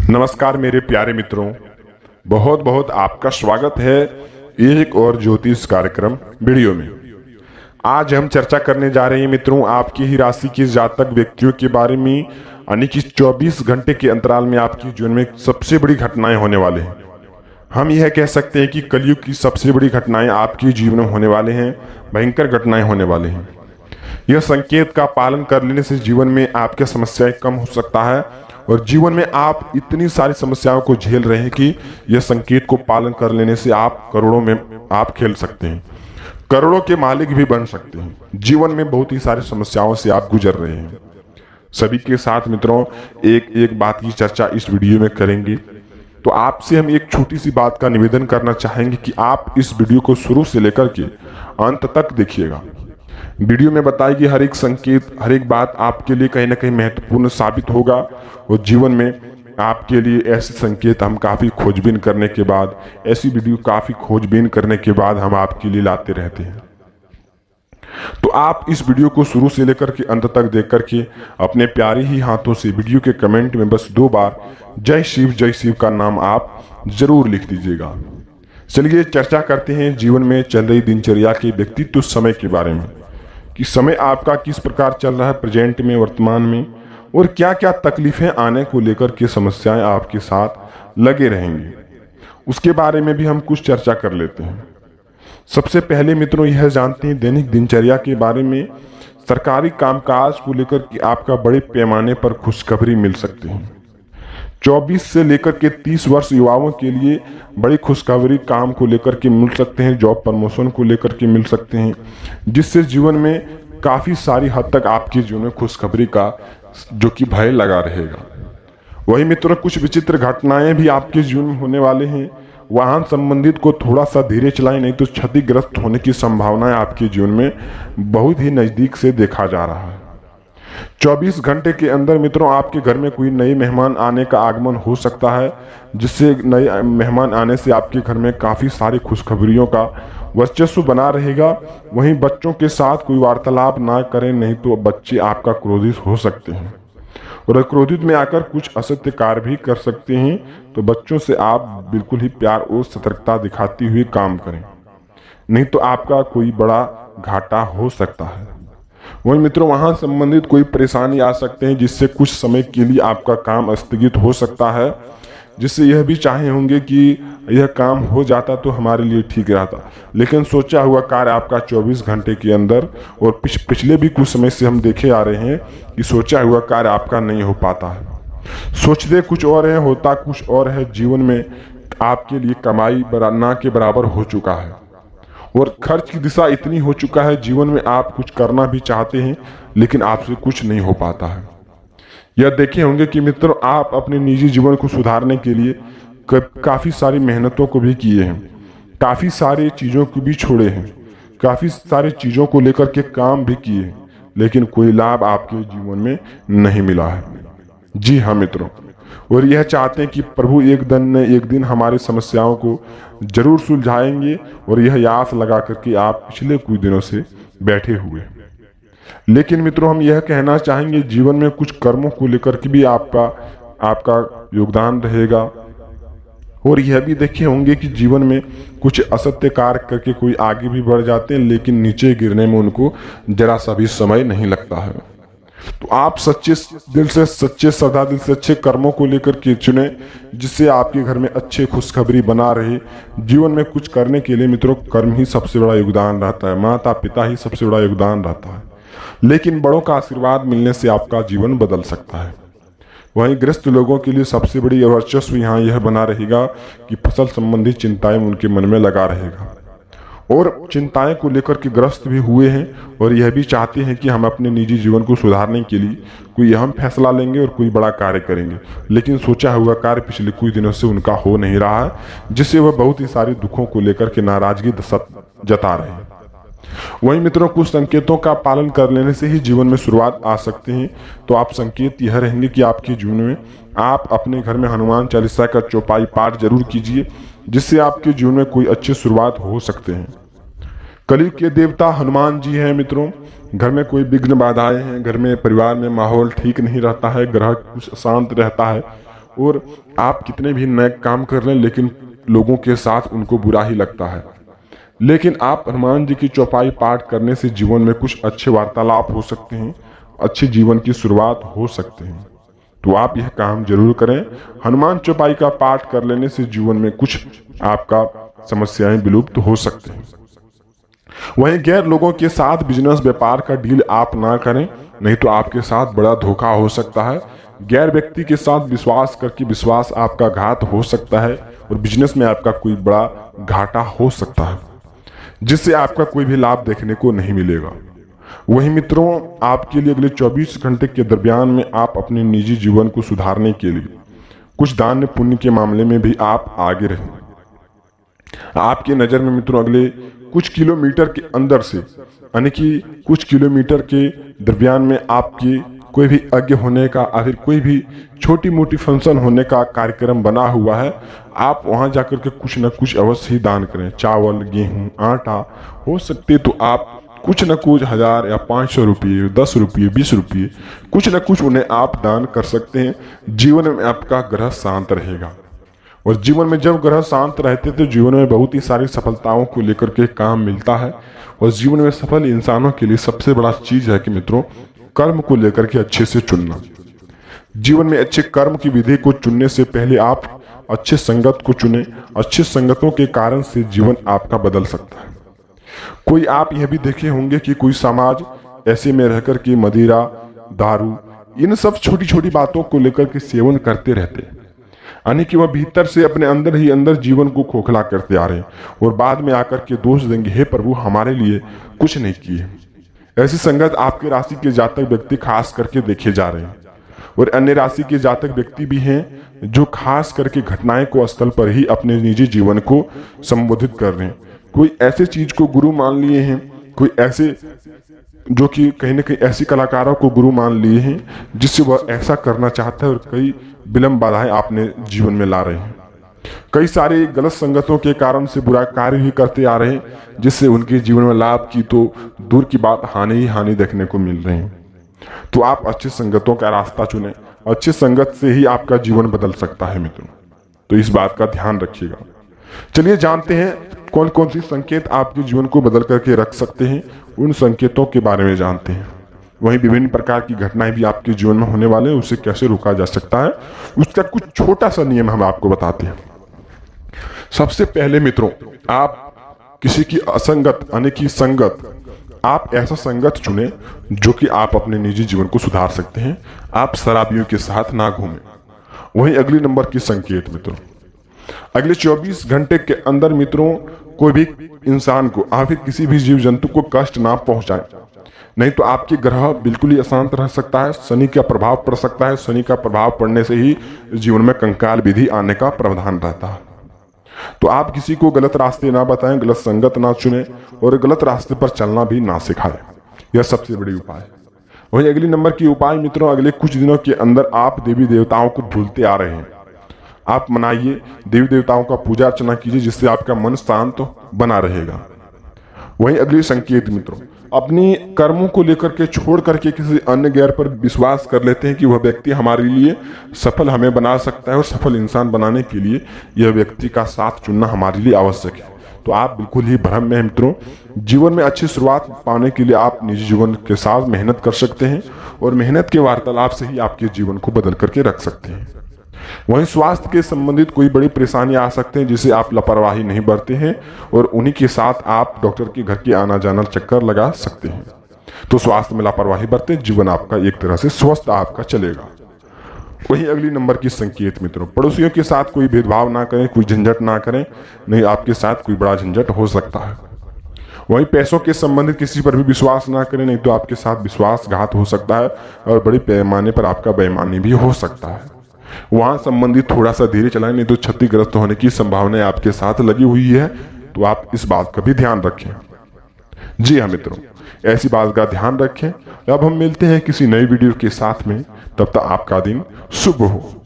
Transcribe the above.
नमस्कार मेरे प्यारे मित्रों, बहुत बहुत आपका स्वागत है एक और ज्योतिष कार्यक्रम वीडियो में। आज हम चर्चा करने जा रहे हैं मित्रों आपकी ही राशि के जातक व्यक्तियों के बारे में, यानी कि 24 घंटे के अंतराल में आपके जीवन में सबसे बड़ी घटनाएं होने वाले हैं। हम यह कह सकते हैं कि कलयुग की सबसे बड़ी घटनाएं आपके जीवन में होने वाले हैं, भयंकर घटनाएं होने वाले हैं। यह संकेत का पालन कर लेने से जीवन में आपके समस्याएं कम हो सकता है और जीवन में आप इतनी सारी समस्याओं को झेल रहे हैं कि यह संकेत को पालन कर लेने से आप करोड़ों में आप खेल सकते हैं, करोड़ों के मालिक भी बन सकते हैं। जीवन में बहुत ही सारी समस्याओं से आप गुजर रहे हैं। सभी के साथ मित्रों एक एक बात की चर्चा इस वीडियो में करेंगे। तो आपसे हम एक छोटी सी बात का निवेदन करना चाहेंगे कि आप इस वीडियो को शुरू से लेकर के अंत तक देखिएगा। वीडियो में बताई गई हर एक संकेत, हर एक बात आपके लिए कहीं ना कहीं महत्वपूर्ण साबित होगा और जीवन में आपके लिए ऐसे संकेत हम काफ़ी खोजबीन करने के बाद, ऐसी वीडियो काफ़ी खोजबीन करने के बाद हम आपके लिए लाते रहते हैं। तो आप इस वीडियो को शुरू से लेकर के अंत तक देख करके अपने प्यारे ही हाथों से वीडियो के कमेंट में बस 2 बार जय शिव का नाम आप जरूर लिख दीजिएगा। चलिए चर्चा करते हैं जीवन में चल रही दिनचर्या के व्यक्तित्व समय के बारे में, कि समय आपका किस प्रकार चल रहा है प्रेजेंट में, वर्तमान में, और क्या क्या तकलीफें आने को लेकर के समस्याएं आपके साथ लगे रहेंगी, उसके बारे में भी हम कुछ चर्चा कर लेते हैं। सबसे पहले मित्रों यह जानते हैं दैनिक दिनचर्या के बारे में। सरकारी कामकाज को लेकर के आपका बड़े पैमाने पर खुशखबरी मिल सकती है। 24 से लेकर के 30 वर्ष युवाओं के लिए बड़ी खुशखबरी काम को लेकर के मिल सकते हैं, जॉब प्रमोशन को लेकर के मिल सकते हैं, जिससे जीवन में काफ़ी सारी हद तक आपके जीवन में खुशखबरी का जो कि भय लगा रहेगा। वही मित्रों कुछ विचित्र घटनाएं भी आपके जीवन में होने वाले हैं। वाहन संबंधित को थोड़ा सा धीरे चलाएं, नहीं तो क्षतिग्रस्त होने की संभावनाएं आपके जीवन में बहुत ही नज़दीक से देखा जा रहा है। 24 घंटे के अंदर मित्रों आपके घर में कोई नए मेहमान आने का आगमन हो सकता है, जिससे नए मेहमान आने से आपके घर में काफ़ी सारी खुशखबरियों का वर्चस्व बना रहेगा। वहीं बच्चों के साथ कोई वार्तालाप ना करें, नहीं तो बच्चे आपका क्रोधित हो सकते हैं और क्रोधित में आकर कुछ असत्य कार्य भी कर सकते हैं। तो बच्चों से आप बिल्कुल ही प्यार और सतर्कता दिखाते हुए काम करें, नहीं तो आपका कोई बड़ा घाटा हो सकता है। वहीं मित्रों वहां संबंधित कोई परेशानी आ सकते हैं, जिससे कुछ समय के लिए आपका काम स्थगित हो सकता है, जिससे यह भी चाहे होंगे कि यह काम हो जाता तो हमारे लिए ठीक रहता, लेकिन सोचा हुआ कार्य आपका 24 घंटे के अंदर, और पिछले भी कुछ समय से हम देखे आ रहे हैं कि सोचा हुआ कार्य आपका नहीं हो पाता है। सोचते कुछ और है, होता कुछ और है। जीवन में आपके लिए कमाई ना के बराबर हो चुका है और खर्च की दिशा इतनी हो चुका है, जीवन में आप कुछ करना भी चाहते हैं लेकिन आपसे कुछ नहीं हो पाता है। यह देखे होंगे कि मित्रों आप अपने निजी जीवन को सुधारने के लिए काफ़ी सारी मेहनतों को भी किए हैं, काफ़ी सारी चीज़ों को भी छोड़े हैं, काफ़ी सारी चीज़ों को लेकर के काम भी किए हैं, लेकिन कोई लाभ आपके जीवन में नहीं मिला है। जी हाँ मित्रों, और यह चाहते हैं कि प्रभु एक दिन हमारी समस्याओं को जरूर सुलझाएंगे, और यह आस लगा करके आप पिछले कुछ दिनों से बैठे हुए। लेकिन मित्रों हम यह कहना चाहेंगे जीवन में कुछ कर्मों को लेकर के भी आपका योगदान रहेगा, और यह भी देखे होंगे कि जीवन में कुछ असत्य कार्य करके कोई आगे भी बढ़ जाते हैं, लेकिन नीचे गिरने में उनको जरा सा भी समय नहीं लगता है। तो आप सच्चे दिल से, सच्चे श्रद्धा दिल से अच्छे कर्मों को लेकर के चुने, जिससे आपके घर में अच्छे खुशखबरी बना रहे। जीवन में कुछ करने के लिए मित्रों कर्म ही सबसे बड़ा योगदान रहता है, माता पिता ही सबसे बड़ा योगदान रहता है, लेकिन बड़ों का आशीर्वाद मिलने से आपका जीवन बदल सकता है। वहीं ग्रस्त लोगों के लिए सबसे बड़ी वर्चस्व यहाँ यह बना रहेगा कि फसल संबंधी चिंताएं उनके मन में लगा रहेगा, और चिंताएं को लेकर के ग्रस्त भी हुए हैं, और यह भी चाहते हैं कि हम अपने निजी जीवन को सुधारने के लिए कोई अहम फैसला लेंगे और कोई बड़ा कार्य करेंगे, लेकिन सोचा हुआ कार्य पिछले कुछ दिनों से उनका हो नहीं रहा है, जिससे वह बहुत ही सारी दुखों को लेकर के नाराजगी जता रहे हैं। वहीं मित्रों कुछ संकेतों का पालन कर लेने से ही जीवन में शुरुआत आ सकते हैं। तो आप संकेत यह रहेंगे कि आपके जीवन में आप अपने घर में हनुमान चालीसा का चौपाई पाठ जरूर कीजिए, जिससे आपके जीवन में कोई अच्छी शुरुआत हो सकते हैं। कलयुग के देवता हनुमान जी हैं मित्रों। घर में कोई विघ्न बाधाएं हैं, घर में परिवार में माहौल ठीक नहीं रहता है, ग्रह कुछ शांत रहता है, और आप कितने भी नए काम कर लें लेकिन लोगों के साथ उनको बुरा ही लगता है। लेकिन आप हनुमान जी की चौपाई पाठ करने से जीवन में कुछ अच्छे वार्तालाप हो सकते हैं, अच्छे जीवन की शुरुआत हो सकते हैं। तो आप यह काम जरूर करें। हनुमान चौपाई का पाठ कर लेने से जीवन में कुछ आपका समस्याएं विलुप्त हो सकते हैं। वहीं गैर लोगों के साथ बिजनेस व्यापार का डील आप ना करें, नहीं तो आपके साथ बड़ा धोखा हो सकता है। गैर व्यक्ति के साथ विश्वास करके विश्वास आपका घात हो सकता है और बिजनेस में आपका कोई बड़ा घाटा हो सकता है, जिससे आपका कोई भी लाभ देखने को नहीं मिलेगा। वहीं मित्रों, आपके लिए अगले 24 घंटे के दरमियान में आप अपने निजी जीवन को सुधारने के लिए कुछ दान पुण्य के मामले में भी आप आगे रहें। आपकी नजर में मित्रों अगले कुछ किलोमीटर के अंदर से, यानी कि कुछ किलोमीटर के दरमियान में आपकी कोई भी यज्ञ होने का या फिर कोई भी छोटी मोटी फंक्शन होने का कार्यक्रम बना हुआ है। आप वहां जाकर के कुछ न कुछ अवश्य ही दान करें। चावल, गेहूं, आटा हो सकते तो आप कुछ न कुछ 1000 या 500 रुपये, 10 रुपये, 20 रुपये कुछ न कुछ उन्हें आप दान कर सकते हैं। जीवन में आपका ग्रह शांत रहेगा और जीवन में जब ग्रह शांत रहते तो जीवन में बहुत ही सारी सफलताओं को लेकर के काम मिलता है। और जीवन में सफल इंसानों के लिए सबसे बड़ा चीज है कि मित्रों, कर्म को लेकर के अच्छे से चुनना। जीवन में अच्छे कर्म की विधि को चुनने से पहले आप अच्छे संगत को चुने। अच्छे संगतों के कारण से जीवन आपका बदल सकता है। कोई आप यह भी देखे होंगे कि कोई समाज ऐसे में रहकर के मदिरा, दारू, इन सब छोटी छोटी बातों को लेकर के सेवन करते रहते, यानी कि वह भीतर से अपने अंदर ही अंदर जीवन को खोखला करते आ रहे हैं और बाद में आकर के दोष देंगे, हे प्रभु हमारे लिए कुछ नहीं किए। ऐसी संगत आपके राशि के जातक व्यक्ति खास करके देखे जा रहे हैं और अन्य राशि के जातक व्यक्ति भी हैं जो खास करके घटनाएं को स्थल पर ही अपने निजी जीवन को संबोधित कर रहे हैं। कोई ऐसे चीज को गुरु मान लिए हैं, कोई ऐसे जो कि कहीं ना कहीं ऐसी कलाकारों को गुरु मान लिए हैं जिससे वह ऐसा करना चाहता है और कई विलंब बाधाएं आपने जीवन में ला रहे हैं। कई सारे गलत संगतों के कारण से बुरा कार्य ही करते आ रहे हैं जिससे उनके जीवन में लाभ की तो दूर की बात हानि ही हानि देखने को मिल रही है। तो आप अच्छे संगतों का रास्ता चुनें। अच्छे संगत से ही आपका जीवन बदल सकता है मित्रों, तो इस बात का ध्यान रखिएगा। चलिए जानते हैं कौन कौन सी संकेत आपके जीवन को बदल करके रख सकते हैं, उन संकेतों के बारे में जानते हैं। वहीं विभिन्न प्रकार की घटनाएं भी आपके जीवन में होने वाले हैं, उसे कैसे रोका जा सकता है उसका कुछ छोटा सा नियम हम आपको बताते हैं। सबसे पहले मित्रों, आप किसी की असंगत यानी कि संगत, आप ऐसा संगत चुने जो कि आप अपने निजी जीवन को सुधार सकते हैं। आप शराबियों के साथ ना घूमें। वहीं अगली नंबर की संकेत मित्रों, अगले 24 घंटे के अंदर मित्रों कोई भी इंसान को या फिर किसी भी जीव जंतु को कष्ट ना पहुंचाए, नहीं तो आपके ग्रह बिल्कुल ही अशांत रह सकता है। शनि का प्रभाव पड़ सकता है। शनि का प्रभाव पड़ने से ही जीवन में कंकाल विधि आने का प्रावधान रहता है। तो आप किसी को गलत रास्ते ना बताएं, गलत संगत ना चुने और गलत रास्ते पर चलना भी ना सिखाएं। यह सबसे बड़ी उपाय। वही अगली नंबर की उपाय मित्रों, अगले कुछ दिनों के अंदर आप देवी देवताओं को भूलते आ रहे हैं, आप मनाइए, देवी देवताओं का पूजा अर्चना कीजिए जिससे आपका मन शांत बना रहेगा। वहीं अगली संकेत मित्रों, अपनी कर्मों को लेकर के छोड़ करके किसी अन्य गैर पर विश्वास कर लेते हैं कि वह व्यक्ति हमारे लिए सफल हमें बना सकता है और सफल इंसान बनाने के लिए यह व्यक्ति का साथ चुनना हमारे लिए आवश्यक है। तो आप बिल्कुल ही भ्रम में हैं मित्रों। जीवन में अच्छी शुरुआत पाने के लिए आप निजी जीवन के साथ मेहनत कर सकते हैं और मेहनत के वार्तालाप से ही आपके जीवन को बदल करके रख सकते हैं। वहीं स्वास्थ्य के संबंधित कोई बड़ी परेशानी आ सकते हैं जिसे आप लापरवाही नहीं बरते हैं और उन्हीं के साथ आप डॉक्टर के घर के आना जाना चक्कर लगा सकते हैं। तो स्वास्थ्य में लापरवाही बरते, जीवन आपका एक तरह से स्वस्थ आपका चलेगा। वहीं अगली नंबर की संकेत मित्रों, पड़ोसियों के साथ कोई भेदभाव ना करें, कोई झंझट ना करें, नहीं आपके साथ कोई बड़ा झंझट हो सकता है। वहीं पैसों के संबंधित किसी पर भी विश्वास ना करें, नहीं तो आपके साथ विश्वासघात हो सकता है और बड़े पैमाने पर आपका बेईमानी भी हो सकता है। वहां संबंधित थोड़ा सा धीरे चलाएं, नहीं तो क्षतिग्रस्त होने की संभावना आपके साथ लगी हुई है। तो आप इस बात का भी ध्यान रखें। जी हाँ मित्रों, ऐसी बात का ध्यान रखें। अब हम मिलते हैं किसी नई वीडियो के साथ में, तब तक आपका दिन शुभ हो।